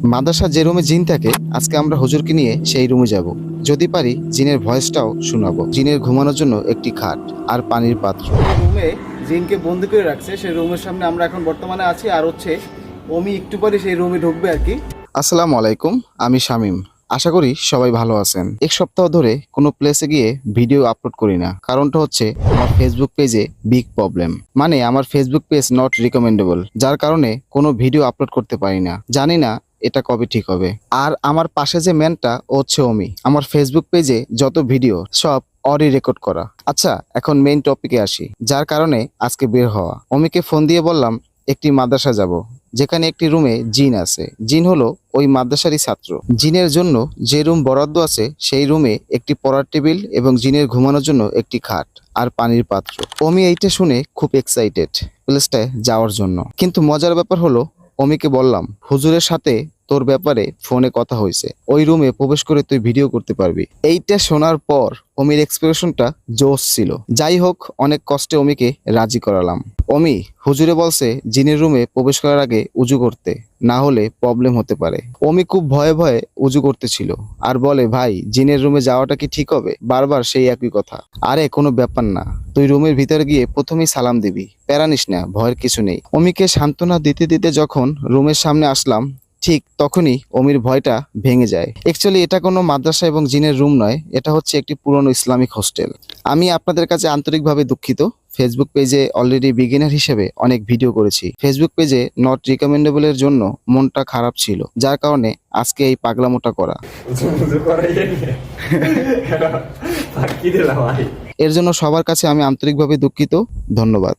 মাদ্রাসা যে রুমে জিন থাকে, আজকে আমরা হুজুরকে নিয়ে সেই রুমে যাব। যদি পারি জিনের ভয়েসটাও শোনাবো। জিনের ঘুমানোর জন্য একটি খাট আর পানির পাত্র। রুমে জিনকে বন্দি করে রাখছে, সেই রুমের সামনে আমরা এখন বর্তমানে আছি। আর হচ্ছে ওমি একটু পরে সেই রুমে ঢুকবে আর কি। আসসালামু আলাইকুম, আমি শামীম। আশা করি সবাই ভালো আছেন। এক সপ্তাহ ধরে কোনো প্লেসে গিয়ে ভিডিও আপলোড করি না। কারণটা হচ্ছে আমার ফেসবুক পেজে বিগ প্রবলেম। মানে আমার ফেসবুক পেজ নট রিকমেন্ডেবল, যার কারণে কোনো ভিডিও আপলোড করতে পারি না। জানি না এটা কবে ঠিক হবে। আর আমার পাশে যে ম্যানটা ও হচ্ছে অমি। আমার ফেসবুক পেজে যত ভিডিও সব অরি রেকর্ড করা। আচ্ছা, এখন মেইন টপিকে আসি, যার কারণে আজকে বের হওয়া। অমিকে ফোন দিয়ে বললাম একটি মাদ্রাসা যাব, যেখানে একটি রুমে জিন আছে। জিন হলো ওই মাদ্রাসারই ছাত্র। জিনের জন্য যে রুম বরাদ্দ আছে, সেই রুমে একটি পড়ার টেবিল এবং জিনের ঘুমানোর জন্য একটি খাট আর পানির পাত্র। অমি এইটা শুনে খুব এক্সাইটেড প্লেসটায় যাওয়ার জন্য। কিন্তু মজার ব্যাপার হলো, অমিকে বললাম হুজুরের সাথে তোর ব্যাপারে ফোনে কথা হয়েছে, ওই রুমে প্রবেশ করে তুই ভিডিও করতে পারবি। এইটা শোনার পর অমির এক্সপ্রেশনটা জোশ ছিল। যাই হোক, অনেক কষ্টে অমিকে রাজি করালাম। অমি, হুজুরে বলছে জিনের রুমে প্রবেশ করার আগে উজু করতে, না হলে প্রবলেম হতে পারে। অমি খুব ভয়ে ভয়ে উজু করতেছিল আর বলে, ভাই জিনের রুমে যাওয়াটা কি ঠিক হবে? বারবার সেই একই কথা। আরে কোনো ব্যাপার না, তুই রুমের ভিতরে গিয়ে প্রথমেই সালাম দিবি, প্যারা নিস না, ভয়ের কিছু নেই। অমিকে সান্ত্বনা দিতে দিতে যখন রুমের সামনে আসলাম, ঠিক তখনই অমির ভয়টা ভেঙে যায়। অ্যাকচুয়ালি এটা কোনো মাদ্রাসা এবং জিনের রুম নয়, এটা হচ্ছে একটি পুরনো ইসলামিক হোস্টেল। আমি আপনাদের কাছে আন্তরিকভাবে দুঃখিত। ফেসবুক পেজে অলরেডি বিগিনার হিসেবে অনেক ভিডিও করেছি। ফেসবুক পেজে নট রিকমেন্ডেবলের জন্য মনটা খারাপ ছিল, যার কারণে আজকে এই পাগলামোটা করা। এর জন্য সবার কাছে আমি আন্তরিকভাবে দুঃখিত। ধন্যবাদ।